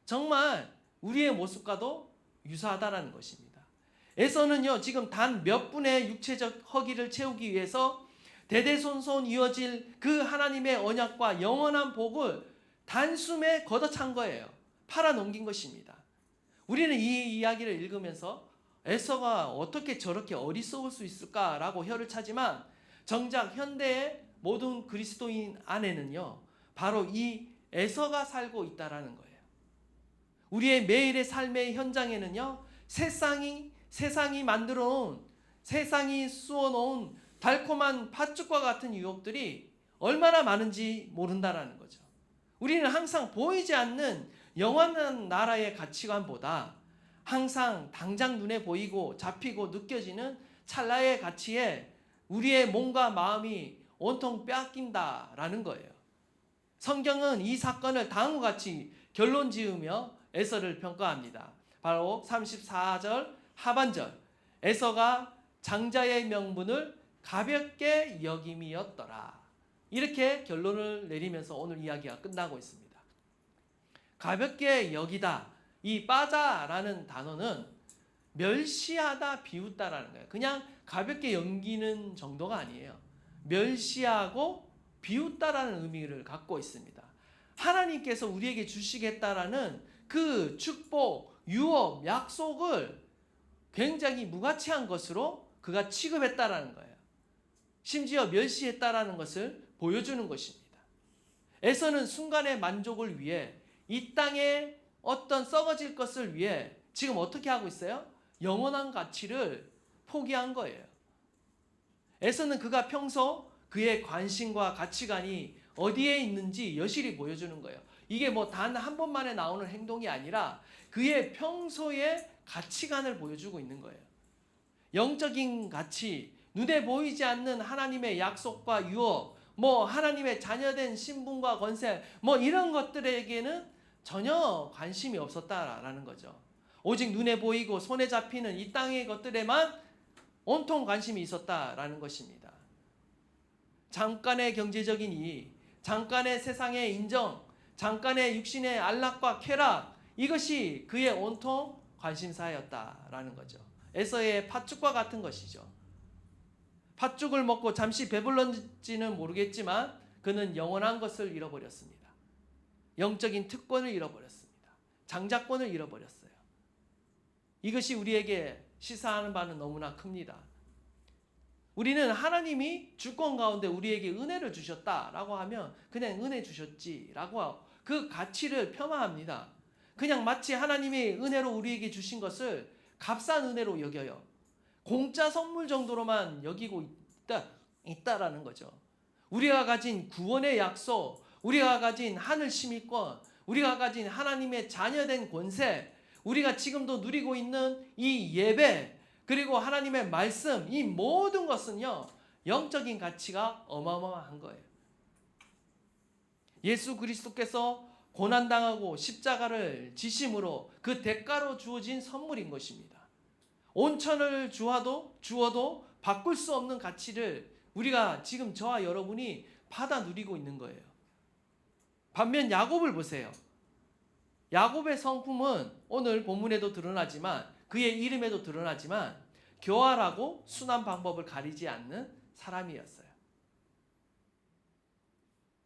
B: 정말 우리의 모습과도 유사하다라는 것입니다. 에서는요, 지금 단 몇 분의 육체적 허기를 채우기 위해서 대대손손 이어질 그 하나님의 언약과 영원한 복을 단숨에 걷어찬 거예요. 팔아넘긴 것입니다. 우리는 이 이야기를 읽으면서 에서가 어떻게 저렇게 어리석을 수 있을까라고 혀를 차지만 정작 현대의 모든 그리스도인 안에는요, 바로 이 에서가 살고 있다라는 거예요. 우리의 매일의 삶의 현장에는요, 세상이 만들어 놓은, 세상이 쏘아 놓은 달콤한 팥죽과 같은 유혹들이 얼마나 많은지 모른다라는 거죠. 우리는 항상 보이지 않는 영원한 나라의 가치관보다 항상 당장 눈에 보이고 잡히고 느껴지는 찰나의 가치에 우리의 몸과 마음이 온통 빼앗긴다라는 거예요. 성경은 이 사건을 다음과 같이 결론 지으며 에서를 평가합니다. 바로 34절 하반절, 에서가 장자의 명분을 가볍게 여김이었더라. 이렇게 결론을 내리면서 오늘 이야기가 끝나고 있습니다. 가볍게 여기다, 이 빠자라는 단어는 멸시하다, 비웃다라는 거예요. 그냥 가볍게 여기는 정도가 아니에요. 멸시하고 비웃다라는 의미를 갖고 있습니다. 하나님께서 우리에게 주시겠다라는 그 축복, 유업, 약속을 굉장히 무가치한 것으로 그가 취급했다라는 거예요. 심지어 멸시했다라는 것을 보여주는 것입니다. 에서는 순간의 만족을 위해 이 땅에 어떤 썩어질 것을 위해 지금 어떻게 하고 있어요? 영원한 가치를 포기한 거예요. 에서는 그가 평소 그의 관심과 가치관이 어디에 있는지 여실히 보여주는 거예요. 이게 뭐 단 한 번만에 나오는 행동이 아니라 그의 평소의 가치관을 보여주고 있는 거예요. 영적인 가치, 눈에 보이지 않는 하나님의 약속과 유업, 뭐 하나님의 자녀된 신분과 권세, 뭐 이런 것들에게는 전혀 관심이 없었다라는 거죠. 오직 눈에 보이고 손에 잡히는 이 땅의 것들에만 온통 관심이 있었다라는 것입니다. 잠깐의 경제적인 이익, 잠깐의 세상의 인정, 잠깐의 육신의 안락과 쾌락, 이것이 그의 온통 관심사였다라는 거죠. 에서의 팥죽과 같은 것이죠. 팥죽을 먹고 잠시 배불렀지는 모르겠지만 그는 영원한 것을 잃어버렸습니다. 영적인 특권을 잃어버렸습니다. 장자권을 잃어버렸어요. 이것이 우리에게 시사하는 바는 너무나 큽니다. 우리는 하나님이 주권 가운데 우리에게 은혜를 주셨다라고 하면 그냥 은혜 주셨지라고 그 가치를 폄하합니다. 그냥 마치 하나님이 은혜로 우리에게 주신 것을 값싼 은혜로 여겨요. 공짜 선물 정도로만 여기고 있다라는 거죠. 우리가 가진 구원의 약속, 우리가 가진 하늘 시민권, 우리가 가진 하나님의 자녀된 권세, 우리가 지금도 누리고 있는 이 예배, 그리고 하나님의 말씀, 이 모든 것은요, 영적인 가치가 어마어마한 거예요. 예수 그리스도께서 고난당하고 십자가를 지심으로 그 대가로 주어진 선물인 것입니다. 온천을 주어도 바꿀 수 없는 가치를 우리가 지금 저와 여러분이 받아 누리고 있는 거예요. 반면 야곱을 보세요. 야곱의 성품은 오늘 본문에도 드러나지만 그의 이름에도 드러나지만 교활하고 순한 방법을 가리지 않는 사람이었어요.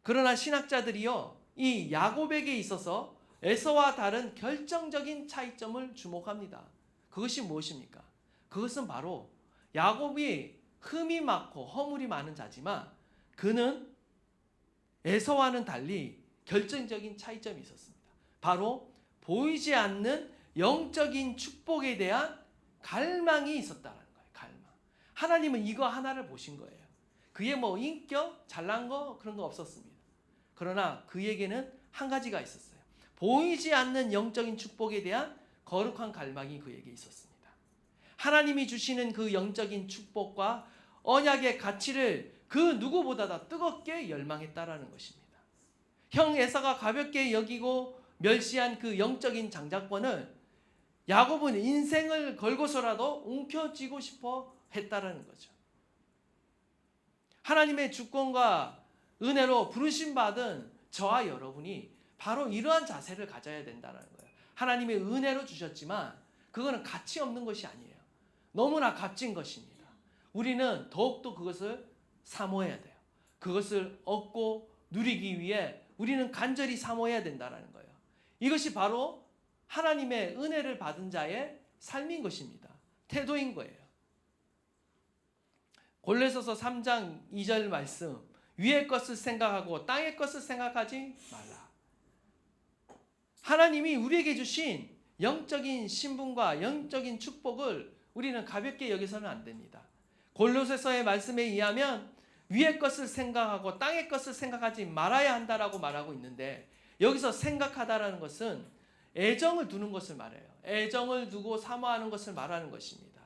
B: 그러나 신학자들이요, 이 야곱에게 있어서 에서와 다른 결정적인 차이점을 주목합니다. 그것이 무엇입니까? 그것은 바로 야곱이 흠이 많고 허물이 많은 자지만 그는 에서와는 달리 결정적인 차이점이 있었습니다. 바로 보이지 않는 영적인 축복에 대한 갈망이 있었다는 거예요. 갈망. 하나님은 이거 하나를 보신 거예요. 그의 뭐 인격, 잘난 거 그런 거 없었습니다. 그러나 그에게는 한 가지가 있었어요. 보이지 않는 영적인 축복에 대한 거룩한 갈망이 그에게 있었습니다. 하나님이 주시는 그 영적인 축복과 언약의 가치를 그 누구보다 더 뜨겁게 열망했다라는 것입니다. 형 에사가 가볍게 여기고 멸시한 그 영적인 장자권을 야곱은 인생을 걸고서라도 움켜쥐고 싶어 했다라는 거죠. 하나님의 주권과 은혜로 부르심 받은 저와 여러분이 바로 이러한 자세를 가져야 된다는 거예요. 하나님의 은혜로 주셨지만 그거는 가치 없는 것이 아니에요. 너무나 값진 것입니다. 우리는 더욱더 그것을 사모해야 돼요. 그것을 얻고 누리기 위해 우리는 간절히 사모해야 된다는 거예요. 이것이 바로 하나님의 은혜를 받은 자의 삶인 것입니다. 태도인 거예요. 골로새서 3장 2절 말씀, 위의 것을 생각하고 땅의 것을 생각하지 말라. 하나님이 우리에게 주신 영적인 신분과 영적인 축복을 우리는 가볍게 여기서는 안 됩니다. 골로새서의 말씀에 의하면 위의 것을 생각하고 땅의 것을 생각하지 말아야 한다라고 말하고 있는데, 여기서 생각하다라는 것은 애정을 두는 것을 말해요. 애정을 두고 사모하는 것을 말하는 것입니다.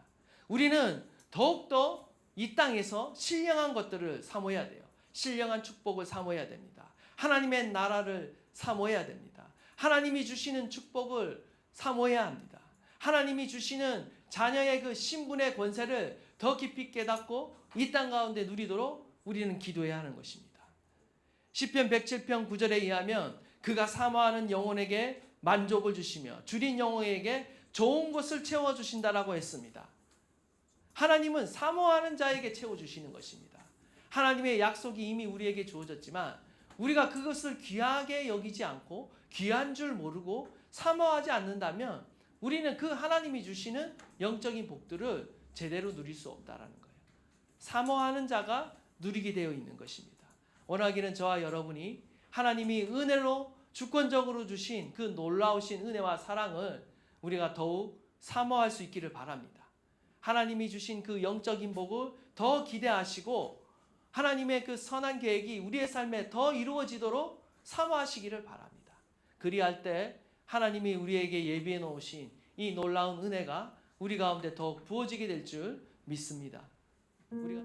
B: 우리는 더욱더 이 땅에서 신령한 것들을 사모해야 돼요. 신령한 축복을 사모해야 됩니다. 하나님의 나라를 사모해야 됩니다. 하나님이 주시는 축복을 사모해야 합니다. 하나님이 주시는 자녀의 그 신분의 권세를 더 깊이 깨닫고 이 땅 가운데 누리도록 우리는 기도해야 하는 것입니다. 시편 107편 9절에 의하면 그가 사모하는 영혼에게 만족을 주시며 줄인 영혼에게 좋은 것을 채워주신다라고 했습니다. 하나님은 사모하는 자에게 채워주시는 것입니다. 하나님의 약속이 이미 우리에게 주어졌지만 우리가 그것을 귀하게 여기지 않고 귀한 줄 모르고 사모하지 않는다면 우리는 그 하나님이 주시는 영적인 복들을 제대로 누릴 수 없다라는 거예요. 사모하는 자가 누리게 되어 있는 것입니다. 원하기는 저와 여러분이 하나님이 은혜로 주권적으로 주신 그 놀라우신 은혜와 사랑을 우리가 더욱 사모할 수 있기를 바랍니다. 하나님이 주신 그 영적인 복을 더 기대하시고 하나님의 그 선한 계획이 우리의 삶에 더 이루어지도록 사모하시기를 바랍니다. 그리할 때 하나님이 우리에게 예비해 놓으신 이 놀라운 은혜가 우리 가운데 더욱 부어지게 될 줄 믿습니다. 우리가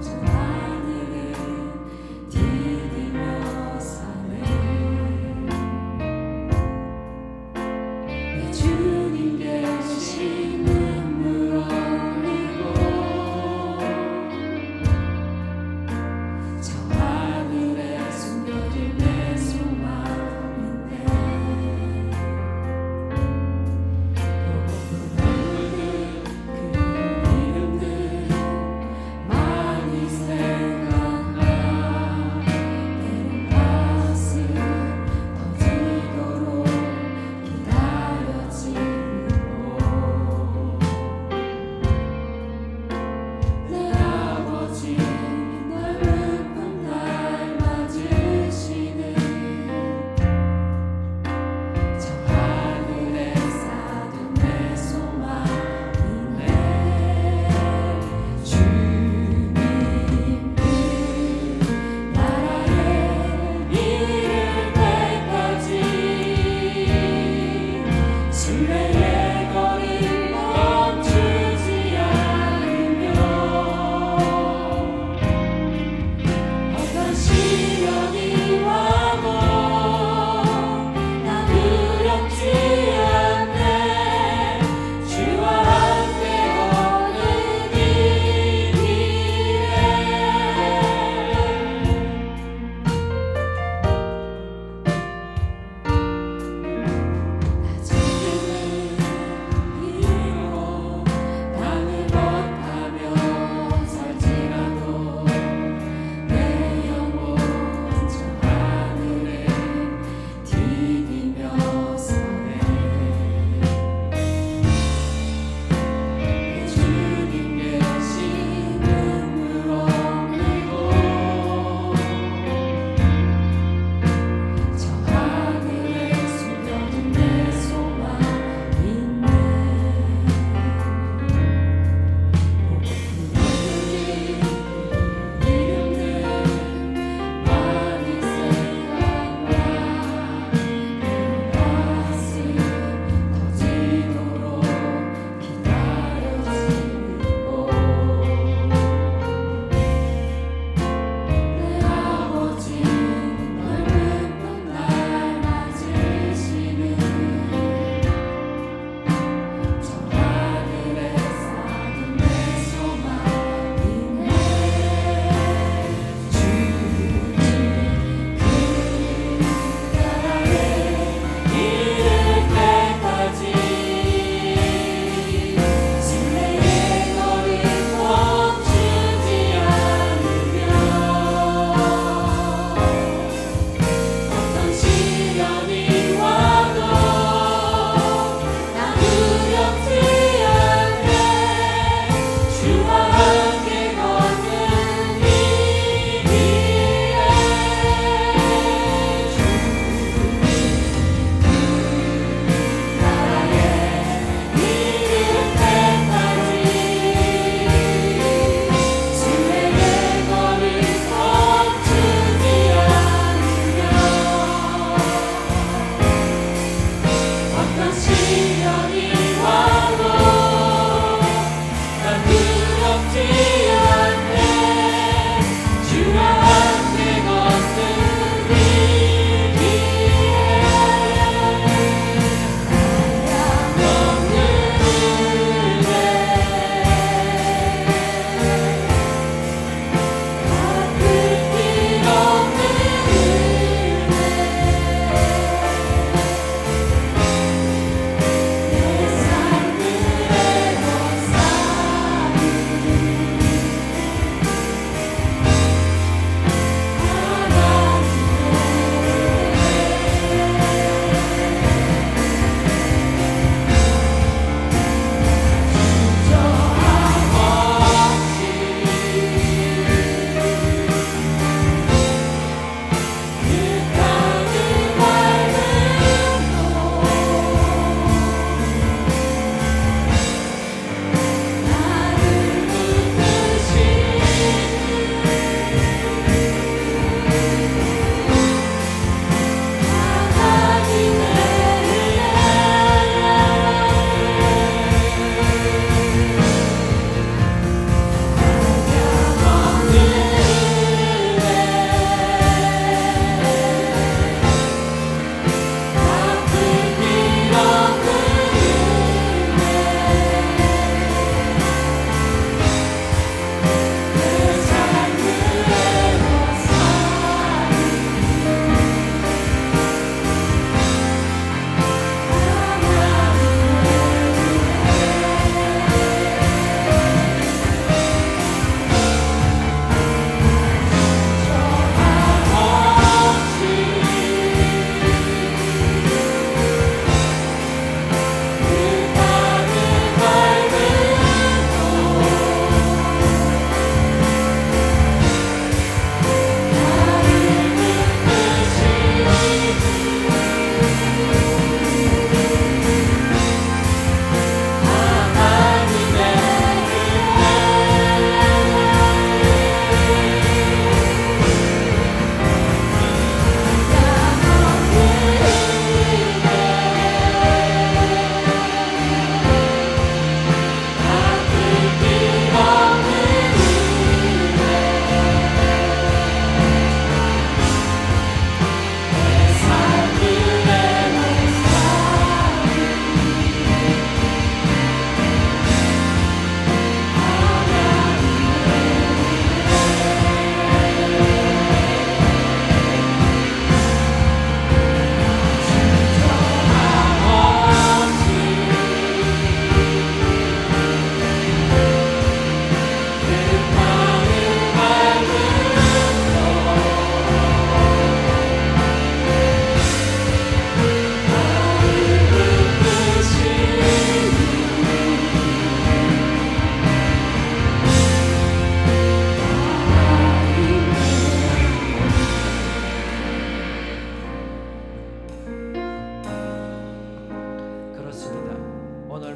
A: 저 하늘을 디디며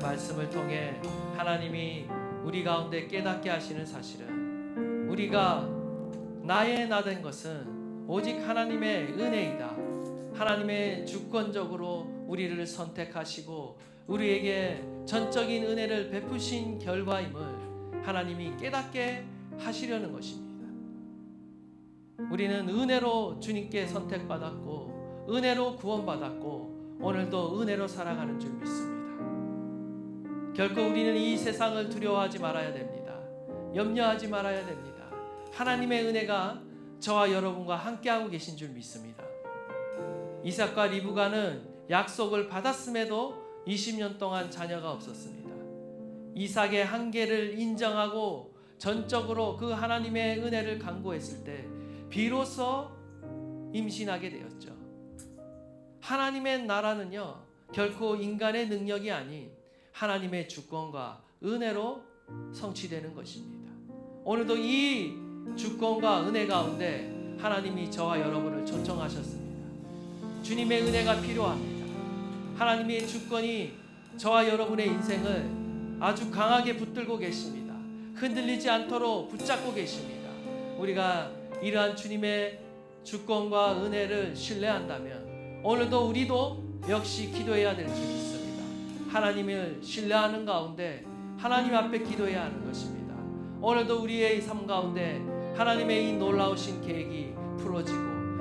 B: 말씀을 통해 하나님이 우리 가운데 깨닫게 하시는 사실은 우리가 나의 나 된 것은 오직 하나님의 은혜이다. 하나님의 주권적으로 우리를 선택하시고 우리에게 전적인 은혜를 베푸신 결과임을 하나님이 깨닫게 하시려는 것입니다. 우리는 은혜로 주님께 선택받았고 은혜로 구원받았고 오늘도 은혜로 살아가는 줄 믿습니다. 결코 우리는 이 세상을 두려워하지 말아야 됩니다. 염려하지 말아야 됩니다. 하나님의 은혜가 저와 여러분과 함께하고 계신 줄 믿습니다. 이삭과 리브가는 약속을 받았음에도 20년 동안 자녀가 없었습니다. 이삭의 한계를 인정하고 전적으로 그 하나님의 은혜를 간구했을 때 비로소 임신하게 되었죠. 하나님의 나라는요, 결코 인간의 능력이 아닌 하나님의 주권과 은혜로 성취되는 것입니다. 오늘도 이 주권과 은혜 가운데 하나님이 저와 여러분을 초청하셨습니다. 주님의 은혜가 필요합니다. 하나님의 주권이 저와 여러분의 인생을 아주 강하게 붙들고 계십니다. 흔들리지 않도록 붙잡고 계십니다. 우리가 이러한 주님의 주권과 은혜를 신뢰한다면 오늘도 우리도 역시 기도해야 될 줄 믿습니다. 하나님을 신뢰하는 가운데 하나님 앞에 기도해야 하는 것입니다. 오늘도 우리의 삶 가운데 하나님의 이 놀라우신 계획이 풀어지고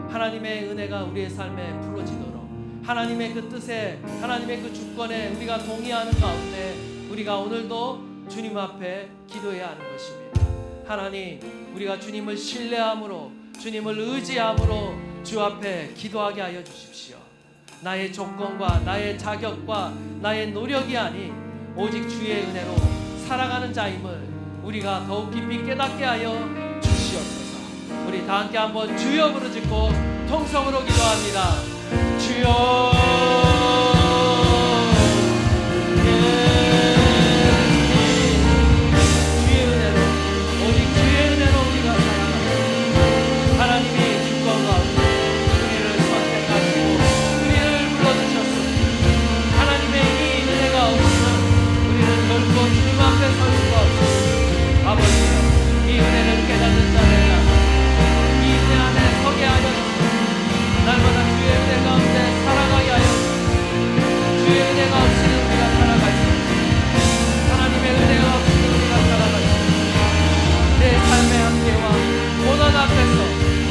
B: 하나님의 은혜가 우리의 삶에 풀어지도록 하나님의 그 뜻에 하나님의 그 주권에 우리가 동의하는 가운데 우리가 오늘도 주님 앞에 기도해야 하는 것입니다. 하나님, 우리가 주님을 신뢰함으로 주님을 의지함으로 주 앞에 기도하게 하여 주십시오. 나의 조건과 나의 자격과 나의 노력이 아닌 오직 주의 은혜로 살아가는 자임을 우리가 더욱 깊이 깨닫게 하여 주시옵소서. 우리 다 함께 한번 주여 부르짖고 통성으로 기도합니다. 주여.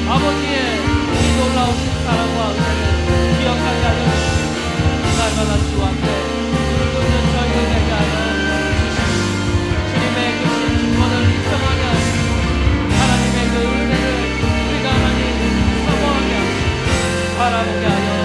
B: 아버지의 이 놀라우신 사랑과 은혜를 기억하게 하여 주시고 날마다 주 앞에 눈을 꽂는 저희를 되게 하여 주시고 주님의 그 주권을 인정하게 하시고 하나님의 그 은혜를 우리가 하나님 사모하게 하시고 바라보게 하여